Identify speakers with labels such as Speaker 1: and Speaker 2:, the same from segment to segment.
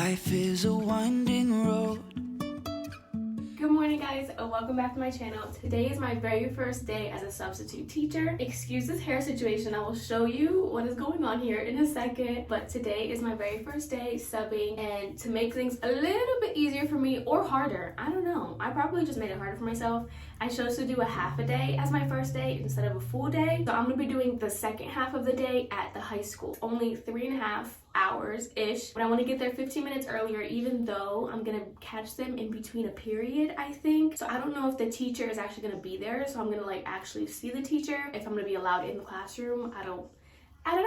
Speaker 1: Life is a winding road.
Speaker 2: Good morning, guys, and welcome back to my channel. Today is my very first day as a substitute teacher. Excuse this hair situation. I will show you what is going on here in a second, but today is my very first day subbing, and to make things a little bit easier for me or harder, I don't know, I probably just made it harder for myself. I chose to do a half a day as my first day instead of a full day. So I'm gonna be doing the second half of the day at the high school. Only 3.5 hours-ish, but I want to get there 15 minutes earlier, even though I'm gonna catch them in between a period, I think. So I don't know if the teacher is actually gonna be there, so I'm gonna like actually see the teacher, if I'm gonna be allowed in the classroom. I don't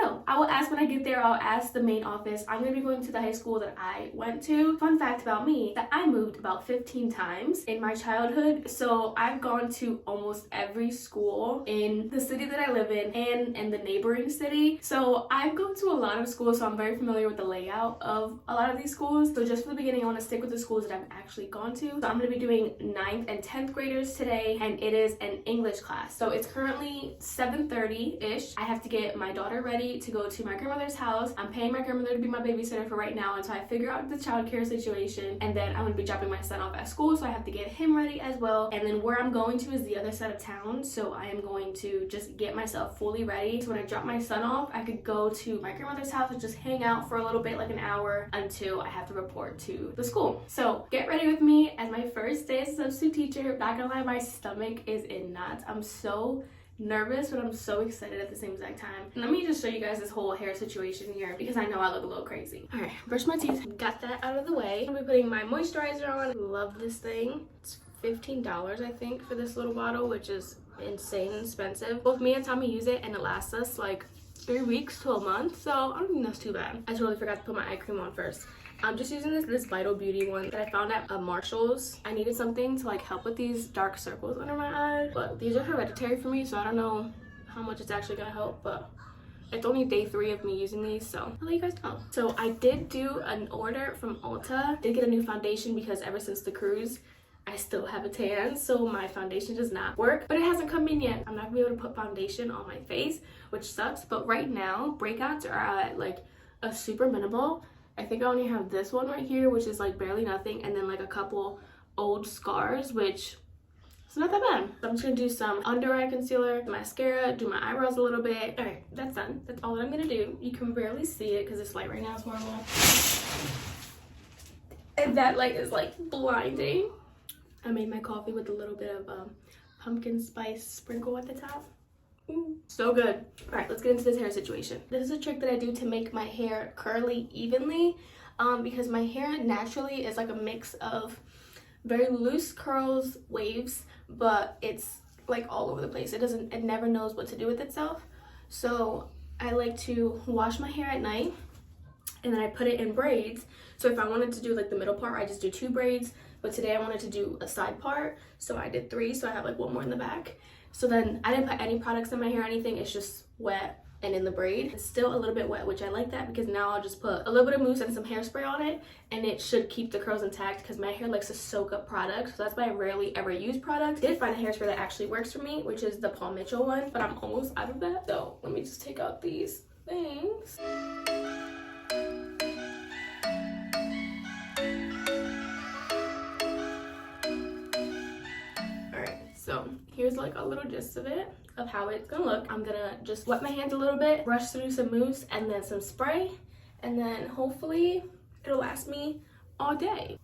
Speaker 2: know. I will ask when I get there. I'll ask the main office. I'm going to be going to the high school that I went to. Fun fact about me, that I moved about 15 times in my childhood. So I've gone to almost every school in the city that I live in and the neighboring city. So I've gone to a lot of schools, so I'm very familiar with the layout of a lot of these schools. So just for the beginning, I want to stick with the schools that I've actually gone to. So I'm going to be doing 9th and 10th graders today, and it is an English class. So it's currently 7:30-ish. I have to get my daughter ready to go to my grandmother's house. I'm paying my grandmother to be my babysitter for right now until I figure out the childcare situation, and then I'm gonna be dropping my son off at school, so I have to get him ready as well. And then where I'm going to is the other side of town, so I am going to just get myself fully ready, so when I drop my son off, I could go to my grandmother's house and just hang out for a little bit, like an hour, until I have to report to the school. So get ready with me as my first day as a substitute teacher. Not gonna lie, my stomach is in knots. I'm so nervous, but I'm so excited at the same exact time. And let me just show you guys this whole hair situation here, because I know I look a little crazy. All right, brush my teeth, got that out of the way. I'm gonna be putting my moisturizer on. Love this thing. It's $15, I think, for this little bottle, which is insane expensive. Both me and Tommy use it, and it lasts us like 3 weeks to a month, so I don't think that's too bad. I totally forgot to put my eye cream on first. I'm just using this Vital Beauty one that I found at Marshall's. I needed something to like help with these dark circles under my eyes, but these are hereditary for me, so I don't know how much it's actually gonna help, but it's only day 3 of me using these, so I'll let you guys know. So I did do an order from Ulta. Did get a new foundation because ever since the cruise, I still have a tan, so my foundation does not work, but it hasn't come in yet. I'm not gonna be able to put foundation on my face, which sucks, but right now, breakouts are at like a super minimal. I think I only have this one right here, which is like barely nothing, and then like a couple old scars, which is not that bad. So I'm just gonna do some under eye concealer, mascara, do my eyebrows a little bit. All right, that's done. That's all that I'm gonna do. You can barely see it because this light right now is horrible. And that light is like blinding. I made my coffee with a little bit of pumpkin spice sprinkle at the top. So good. All right, let's get into this hair situation. This is a trick that I do to make my hair curly evenly, because my hair naturally is like a mix of very loose curls, waves, but it's like all over the place. It never knows what to do with itself. So I like to wash my hair at night, and then I put it in braids. So if I wanted to do like the middle part, I just do 2 braids, but today I wanted to do a side part, so I did 3, so I have like 1 more in the back. So then I didn't put any products in my hair or anything, it's just wet and in the braid. It's still a little bit wet, which I like that, because now I'll just put a little bit of mousse and some hairspray on it, and it should keep the curls intact, because my hair likes to soak up products, so that's why I rarely ever use products. I did find a hairspray that actually works for me, which is the Paul Mitchell one, but I'm almost out of that. So let me just take out these things. So here's like a little gist of it, of how it's gonna look. I'm gonna just wet my hands a little bit, brush through some mousse and then some spray, and then hopefully it'll last me all day.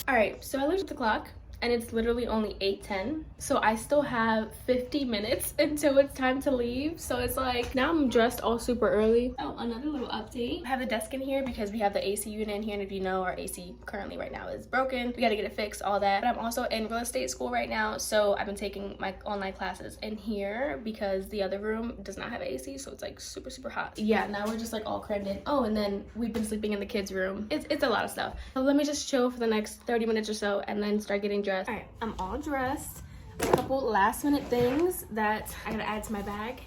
Speaker 2: All right, so I looked at the clock, and it's literally only 8:10, so I still have 50 minutes until it's time to leave. So it's like, now I'm dressed all super early. Oh, another little update. I have the desk in here because we have the AC unit in here, and if you know, our AC currently right now is broken. We got to get it fixed, all that. But I'm also in real estate school right now, so I've been taking my online classes in here because the other room does not have AC, so it's like super hot. Yeah, now we're just like all crammed in. Oh, and then we've been sleeping in the kids' room. It's a lot of stuff. So let me just chill for the next 30 minutes or so, and then start getting dressed. All right, I'm all dressed. A couple last minute things that I gotta add to my bag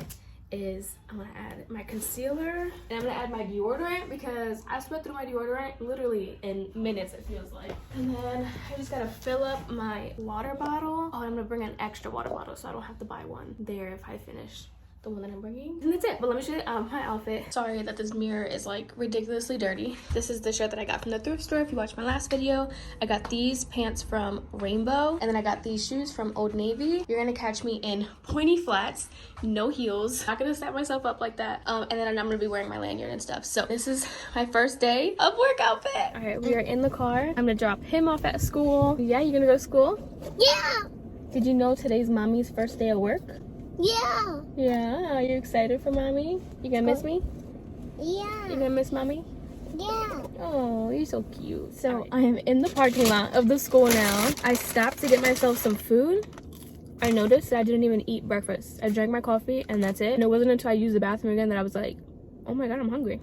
Speaker 2: is I'm gonna add my concealer and I'm gonna add my deodorant because I sweat through my deodorant literally in minutes, it feels like. And then I just gotta fill up my water bottle. Oh, I'm gonna bring an extra water bottle so I don't have to buy one there if I finish the one that I'm bringing. And that's it. But let me show you my outfit. Sorry that this mirror is like ridiculously dirty. This is the shirt that I got from the thrift store. If you watched my last video, I got these pants from Rainbow, and then I got these shoes from Old Navy. You're gonna catch me in pointy flats, no heels. Not gonna set myself up like that. And then I'm gonna be wearing my lanyard and stuff. So this is my first day of work outfit. All right, we are in the car. I'm gonna drop him off at school. Yeah, you gonna go to school?
Speaker 3: Yeah.
Speaker 2: Did you know today's mommy's first day of work?
Speaker 3: Yeah.
Speaker 2: Yeah, are you excited for mommy? You gonna miss me?
Speaker 3: Yeah.
Speaker 2: You gonna miss mommy?
Speaker 3: Yeah.
Speaker 2: Oh, you're so cute. So I am in the parking lot of the school now. I stopped to get myself some food. I noticed that I didn't even eat breakfast. I drank my coffee and that's it. And it wasn't until I used the bathroom again that I was like, oh my God, I'm hungry.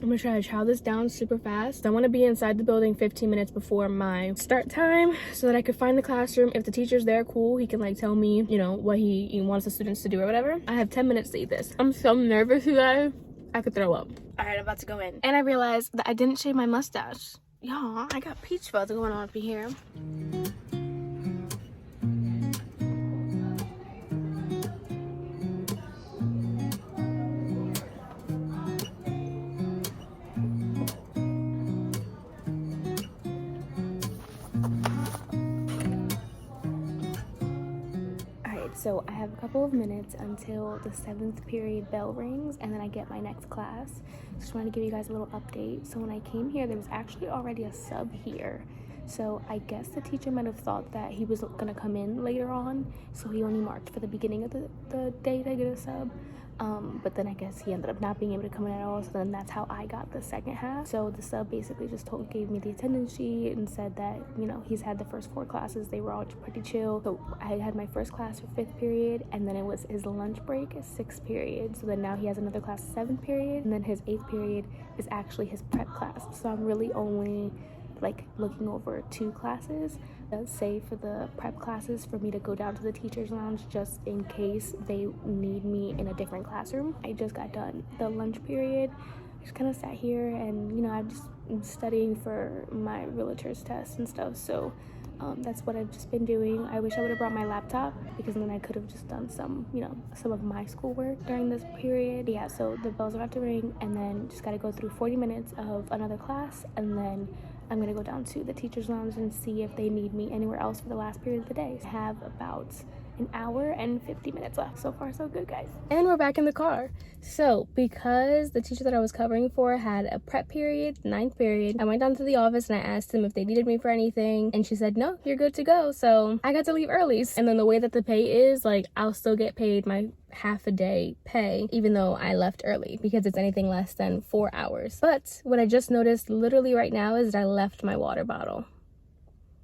Speaker 2: I'm gonna try to chow this down super fast. I want to be inside the building 15 minutes before my start time so that I could find the classroom. If the teacher's there, cool, he can like tell me, you know, what he wants the students to do or whatever. I have 10 minutes to eat this. I'm so nervous, you guys. I could throw up. All right, I'm about to go in. And I realized that I didn't shave my mustache. Y'all, I got peach fuzz going on up here. So I have a couple of minutes until the 7th period bell rings and then I get my next class. Just wanted to give you guys a little update. So when I came here, there was actually already a sub here. So I guess the teacher might have thought that he was gonna come in later on. So he only marked for the beginning of the day to get a sub. But then I guess he ended up not being able to come in at all, so then that's how I got the second half. So the sub basically just gave me the attendance sheet and said that, you know, he's had the first 4 classes, they were all pretty chill. So I had my first class for 5th period, and then it was his lunch break at 6th period. So then now he has another class 7th period, and then his 8th period is actually his prep class. So I'm really only like looking over 2 classes. Say for the prep classes for me to go down to the teacher's lounge just in case they need me in a different classroom. I just got done the lunch period. I just kind of sat here and, you know, I'm studying for my realtor's test and stuff. So that's what I've just been doing. I wish I would have brought my laptop because then I could have just done some, you know, some of my schoolwork during this period. Yeah, so the bell's about to ring and then just got to go through 40 minutes of another class, and then I'm gonna go down to the teacher's lounge and see if they need me anywhere else for the last period of the day. I have about an hour and 50 minutes left. So far, so good, guys. And we're back in the car. So because the teacher that I was covering for had a prep period, 9th period, I went down to the office and I asked them if they needed me for anything, and she said, no, you're good to go. So I got to leave early. And then the way that the pay is, like, I'll still get paid my half a day pay even though I left early because it's anything less than 4 hours. But what I just noticed literally right now is that I left my water bottle.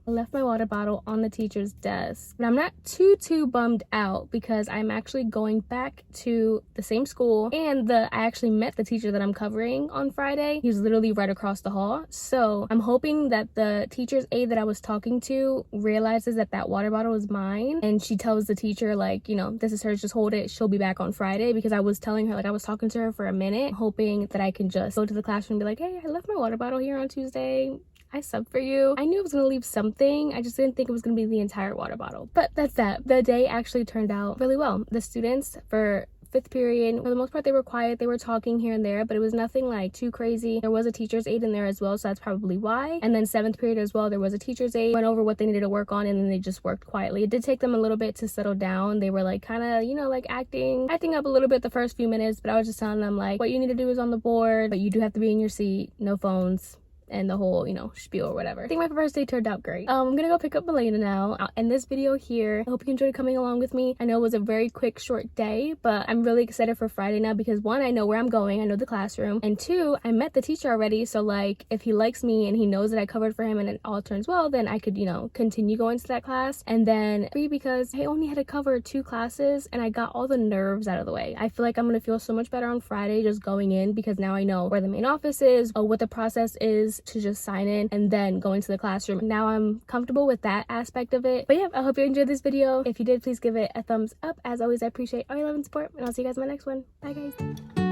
Speaker 2: I left my water bottle on the teacher's desk, but I'm not too bummed out because I'm actually going back to the same school, and I actually met the teacher that I'm covering on Friday. He's literally right across the hall. So I'm hoping that the teacher's aide that I was talking to realizes that that water bottle is mine, and she tells the teacher, like, you know, this is hers, just hold it, she'll be back on Friday, because I was telling her, like, I was talking to her for a minute hoping that I can just go to the classroom and be like, hey, I left my water bottle here on Tuesday, I subbed for you. I knew I was gonna leave something, I just didn't think it was gonna be the entire water bottle. But that's that. The day actually turned out really well. The students for 5th period, for the most part, they were quiet, they were talking here and there, but it was nothing like too crazy. There was a teacher's aide in there as well, so that's probably why. And then 7th period as well, there was a teacher's aide, went over what they needed to work on, and then they just worked quietly. It did take them a little bit to settle down. They were like kind of, you know, like acting up a little bit the first few minutes, but I was just telling them, like, what you need to do is on the board, but you do have to be in your seat, no phones, and the whole, you know, spiel or whatever. I think my first day turned out great. I'm gonna go pick up Milena now. I'll end this video here. I hope you enjoyed coming along with me. I know it was a very quick, short day, but I'm really excited for Friday now because 1, I know where I'm going, I know the classroom, and 2, I met the teacher already, so like if he likes me and he knows that I covered for him and it all turns well, then I could, you know, continue going to that class. And then 3, because I only had to cover 2 classes and I got all the nerves out of the way. I feel like I'm gonna feel so much better on Friday just going in because now I know where the main office is, what the process is was to just sign in and then go into the classroom. Now I'm comfortable with that aspect of it. But yeah, I hope you enjoyed this video. If you did, please give it a thumbs up. As always, I appreciate all your love and support, and I'll see you guys in my next one. Bye guys.